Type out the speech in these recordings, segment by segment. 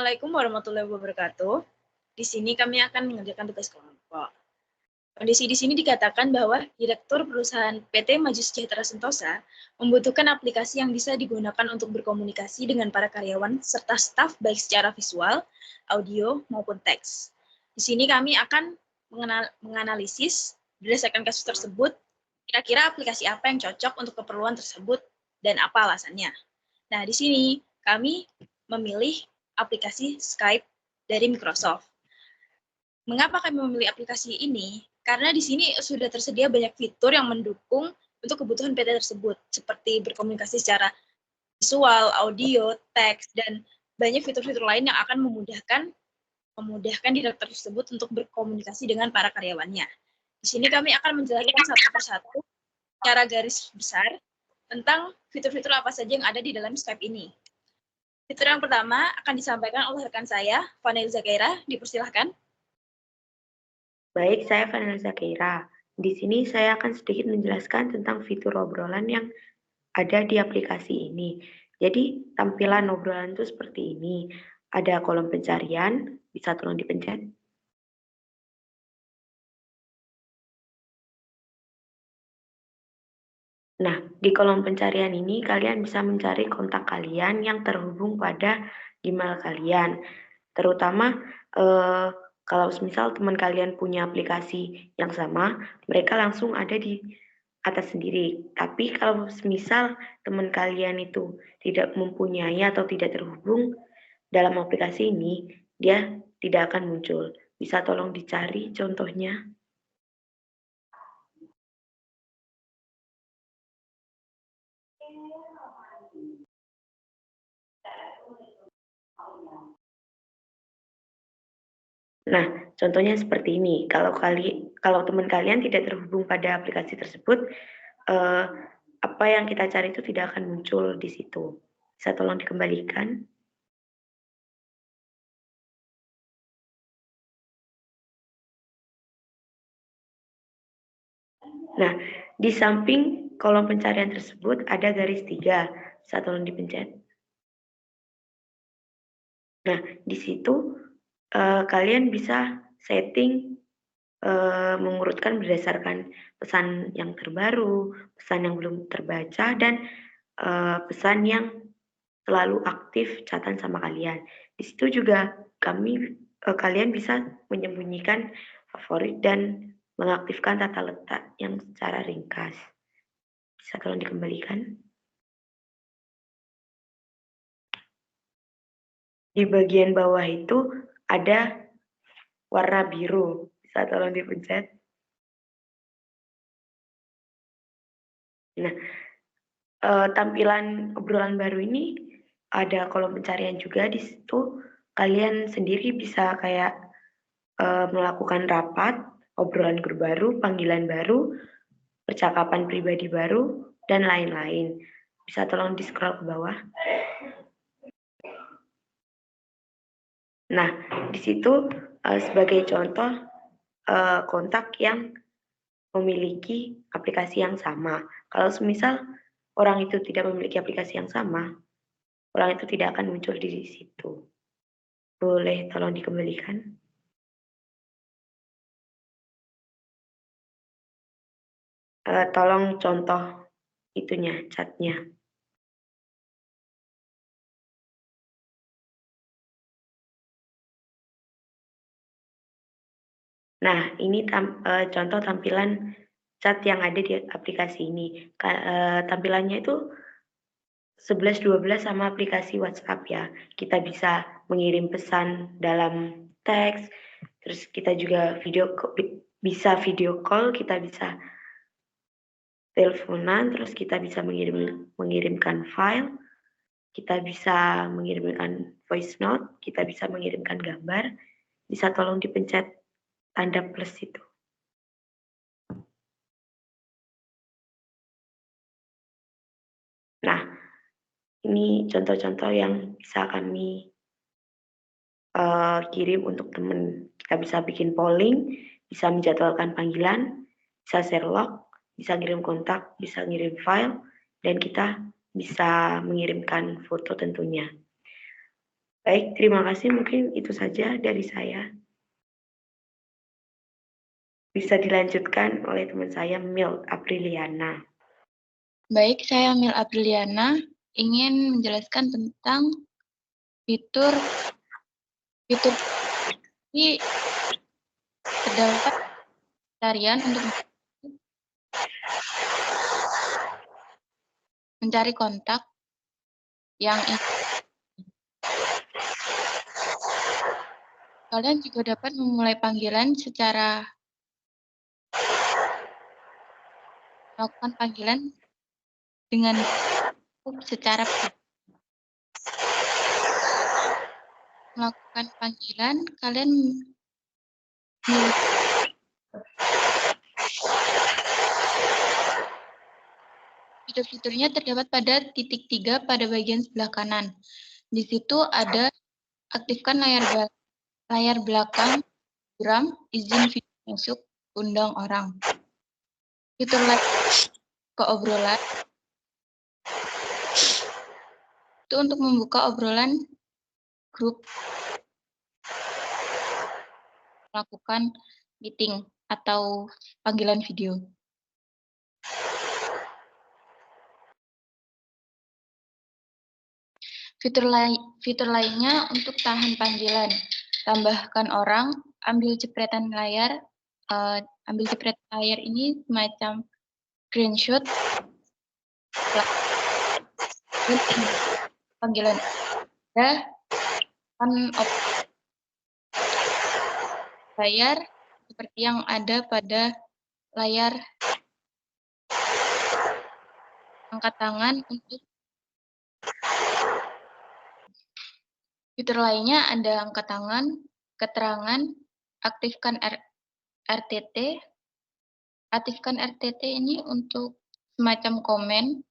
Assalamualaikum warahmatullahi wabarakatuh. Di sini kami akan mengerjakan tugas kelompok. Kondisi di sini dikatakan bahwa Direktur Perusahaan PT Maju Sejahtera Sentosa membutuhkan aplikasi yang bisa digunakan untuk berkomunikasi dengan para karyawan serta staf baik secara visual, audio, maupun teks. Di sini kami akan menganalisis berdasarkan kasus tersebut, kira-kira aplikasi apa yang cocok untuk keperluan tersebut dan apa alasannya. Nah, di sini kami memilih aplikasi Skype dari Microsoft. Mengapa kami memilih aplikasi ini? Karena di sini sudah tersedia banyak fitur yang mendukung untuk kebutuhan PT tersebut, seperti berkomunikasi secara visual, audio, teks, dan banyak fitur-fitur lain yang akan memudahkan direktur tersebut untuk berkomunikasi dengan para karyawannya. Di sini kami akan menjelaskan satu persatu secara garis besar tentang fitur-fitur apa saja yang ada di dalam Skype ini. Fitur yang pertama akan disampaikan oleh rekan saya, Vanessa Keira. Dipersilahkan. Baik, saya Vanessa Keira. Di sini saya akan sedikit menjelaskan tentang fitur obrolan yang ada di aplikasi ini. Jadi, tampilan obrolan itu seperti ini. Ada kolom pencarian, bisa tolong dipencet. Nah, di kolom pencarian ini kalian bisa mencari kontak kalian yang terhubung pada email kalian. Terutama kalau misal teman kalian punya aplikasi yang sama, mereka langsung ada di atas sendiri. Tapi kalau misal teman kalian itu tidak mempunyai atau tidak terhubung dalam aplikasi ini, dia tidak akan muncul. Bisa tolong dicari contohnya. Nah, contohnya seperti ini. Kalau teman kalian tidak terhubung pada aplikasi tersebut, apa yang kita cari itu tidak akan muncul di situ. Bisa tolong dikembalikan. Nah, di samping kolom pencarian tersebut ada garis 3. Bisa tolong dipencet. Nah, di situ kalian bisa setting mengurutkan berdasarkan pesan yang terbaru, pesan yang belum terbaca, dan pesan yang selalu aktif catatan sama kalian. Di situ juga kalian bisa menyembunyikan favorit dan mengaktifkan tata letak yang secara ringkas. Bisa tolong dikembalikan. Di bagian bawah itu ada warna biru. Bisa tolong dipencet. Nah, tampilan obrolan baru ini ada kolom pencarian juga. Di situ kalian sendiri bisa kayak melakukan rapat, obrolan grup baru, panggilan baru, percakapan pribadi baru, dan lain-lain. Bisa tolong di-scroll ke bawah. Nah, di situ sebagai contoh kontak yang memiliki aplikasi yang sama. Kalau semisal orang itu tidak memiliki aplikasi yang sama, orang itu tidak akan muncul di situ. Boleh tolong dikembalikan? Tolong contoh itunya, chatnya. Nah, ini contoh tampilan chat yang ada di aplikasi ini. Tampilannya itu 11-12 sama aplikasi WhatsApp ya. Kita bisa mengirim pesan dalam teks, terus kita juga bisa video call, kita bisa teleponan, terus kita bisa mengirimkan file, kita bisa mengirimkan voice note, kita bisa mengirimkan gambar. Bisa tolong dipencet tanda plus itu. Nah, ini contoh-contoh yang bisa kami kirim untuk teman. Kita bisa bikin polling, bisa menjadwalkan panggilan, bisa share log, bisa ngirim kontak, bisa ngirim file, dan kita bisa mengirimkan foto tentunya. Baik, terima kasih. Mungkin itu saja dari saya. Bisa dilanjutkan oleh teman saya, Mil Apriliana. Baik, saya Mil Apriliana ingin menjelaskan tentang fitur ini terdapat pencarian untuk mencari kontak yang kalian juga dapat memulai panggilan melakukan panggilan dengan secara melakukan panggilan kalian fitur-fiturnya terdapat pada titik 3 pada bagian sebelah kanan. Di situ ada aktifkan layar belakang, program, izin video masuk, undang orang. Fitur lain ke obrolan itu untuk membuka obrolan grup, melakukan meeting atau panggilan video. Fitur lainnya untuk tahan panggilan, tambahkan orang, ambil jepretan layar. Ambil jepretan layar ini semacam screenshot panggilan ada kan layar seperti yang ada pada layar angkat tangan. Untuk fitur lainnya ada angkat tangan, keterangan, aktifkan RTT. Aktifkan RTT ini untuk semacam komen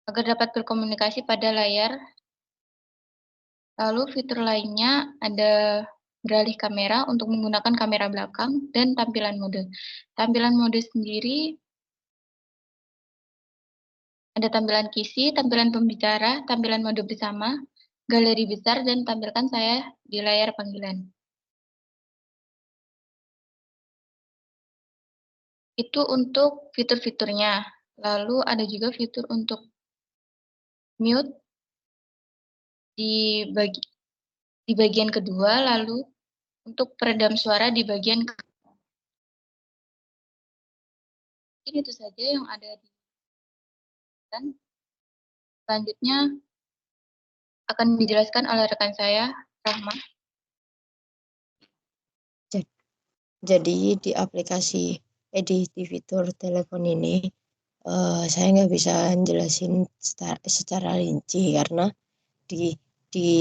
agar dapat berkomunikasi pada layar. Lalu fitur lainnya ada beralih kamera untuk menggunakan kamera belakang dan tampilan mode. Tampilan mode sendiri ada tampilan kisi, tampilan pembicara, tampilan mode bersama, galeri besar, dan tampilkan saya di layar panggilan. Itu untuk fitur-fiturnya. Lalu ada juga fitur untuk mute di bagian kedua, lalu untuk peredam suara di bagian ini itu saja yang ada di dan selanjutnya akan dijelaskan oleh rekan saya, Rahma. Jadi di aplikasi di fitur telepon ini saya nggak bisa jelasin secara rinci karena di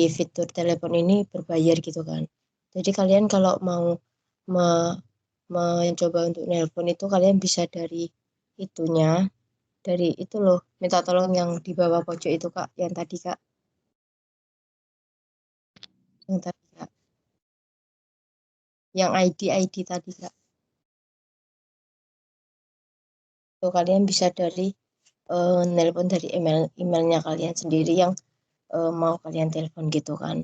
fitur telepon ini berbayar gitu kan. Jadi kalian kalau mau mencoba untuk nelpon itu kalian bisa dari itunya, dari itu loh, minta tolong yang di bawah pojok itu Kak, yang tadi Kak. Yang tadi Kak. Yang ID tadi Kak. Tuh, kalian bisa dari nelpon dari emailnya kalian sendiri yang mau kalian telepon gitu kan.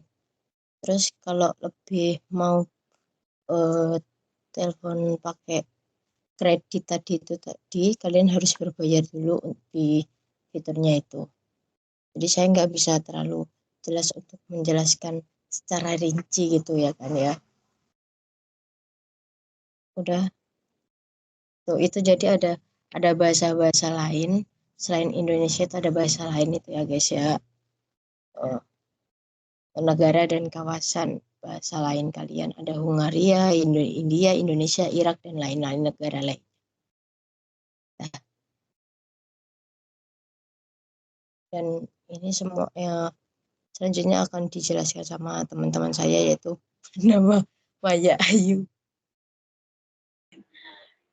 Terus kalau lebih mau telepon pakai kredit tadi kalian harus berbayar dulu di fiturnya itu. Jadi saya nggak bisa terlalu jelas untuk menjelaskan secara rinci gitu ya kan ya. Udah. Tuh itu jadi ada bahasa-bahasa lain selain Indonesia itu ada bahasa lain itu ya guys ya. Negara dan kawasan bahasa lain kalian ada Hungaria, India, Indonesia, Irak dan lain-lain negara lain. Nah, dan ini semua selanjutnya akan dijelaskan sama teman-teman saya yaitu bernama Maya Ayu.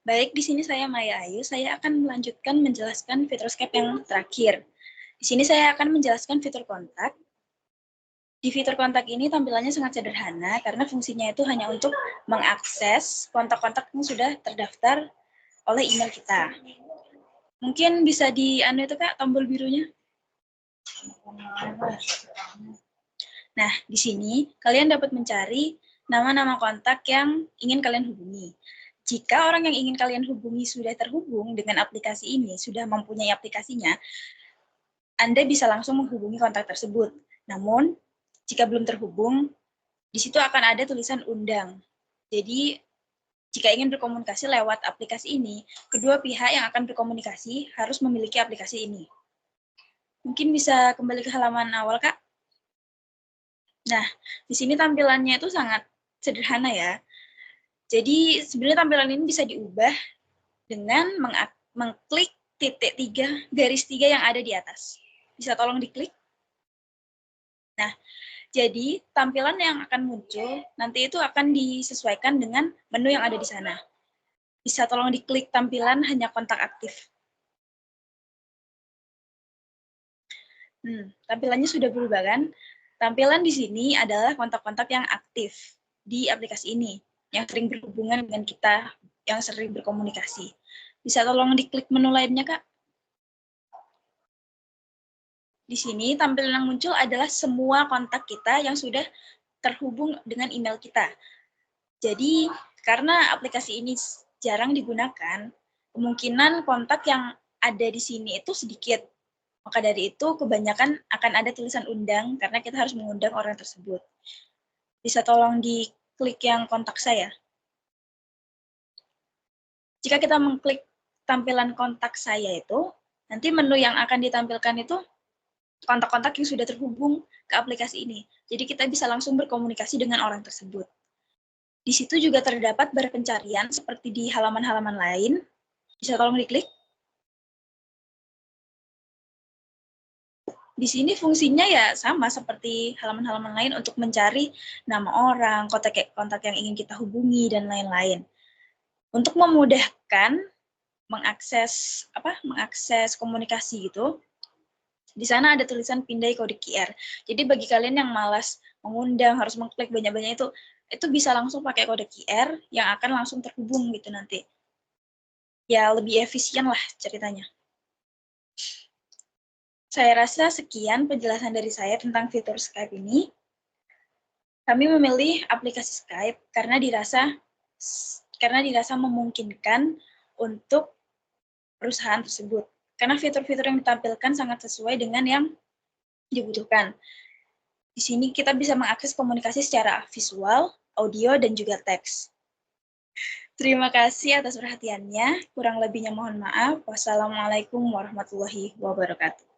Baik, di sini saya Maya Ayu. Saya akan melanjutkan menjelaskan fitur Skype yang terakhir. Di sini saya akan menjelaskan fitur kontak. Di fitur kontak ini tampilannya sangat sederhana karena fungsinya itu hanya untuk mengakses kontak-kontak yang sudah terdaftar oleh email kita. Mungkin bisa itu Kak, tombol birunya. Nah, di sini kalian dapat mencari nama-nama kontak yang ingin kalian hubungi. Jika orang yang ingin kalian hubungi sudah terhubung dengan aplikasi ini, sudah mempunyai aplikasinya, Anda bisa langsung menghubungi kontak tersebut. Namun, jika belum terhubung, di situ akan ada tulisan undang. Jadi, jika ingin berkomunikasi lewat aplikasi ini, kedua pihak yang akan berkomunikasi harus memiliki aplikasi ini. Mungkin bisa kembali ke halaman awal, Kak. Nah, di sini tampilannya itu sangat sederhana ya. Jadi sebenarnya tampilan ini bisa diubah dengan mengklik titik 3, garis 3 yang ada di atas. Bisa tolong diklik. Nah, jadi tampilan yang akan muncul nanti itu akan disesuaikan dengan menu yang ada di sana. Bisa tolong diklik tampilan hanya kontak aktif. Tampilannya sudah berubah kan? Tampilan di sini adalah kontak-kontak yang aktif di aplikasi ini, yang sering berhubungan dengan kita, yang sering berkomunikasi. Bisa tolong diklik menu lainnya, Kak? Di sini tampilan yang muncul adalah semua kontak kita yang sudah terhubung dengan email kita. Jadi, karena aplikasi ini jarang digunakan, kemungkinan kontak yang ada di sini itu sedikit. Maka dari itu, kebanyakan akan ada tulisan undang, karena kita harus mengundang orang tersebut. Bisa tolong diklik yang kontak saya. Jika kita mengklik tampilan kontak saya itu, nanti menu yang akan ditampilkan itu kontak-kontak yang sudah terhubung ke aplikasi ini. Jadi kita bisa langsung berkomunikasi dengan orang tersebut. Di situ juga terdapat bar pencarian seperti di halaman-halaman lain. Bisa tolong diklik. Di sini fungsinya ya sama seperti halaman-halaman lain untuk mencari nama orang, kontak yang ingin kita hubungi, dan lain-lain. Untuk memudahkan mengakses komunikasi gitu, di sana ada tulisan pindai kode QR. Jadi bagi kalian yang malas mengundang, harus mengklik banyak-banyak itu bisa langsung pakai kode QR yang akan langsung terhubung gitu nanti. Ya lebih efisien lah ceritanya. Saya rasa sekian penjelasan dari saya tentang fitur Skype ini. Kami memilih aplikasi Skype karena dirasa memungkinkan untuk perusahaan tersebut. Karena fitur-fitur yang ditampilkan sangat sesuai dengan yang dibutuhkan. Di sini kita bisa mengakses komunikasi secara visual, audio, dan juga teks. Terima kasih atas perhatiannya. Kurang lebihnya mohon maaf. Wassalamualaikum warahmatullahi wabarakatuh.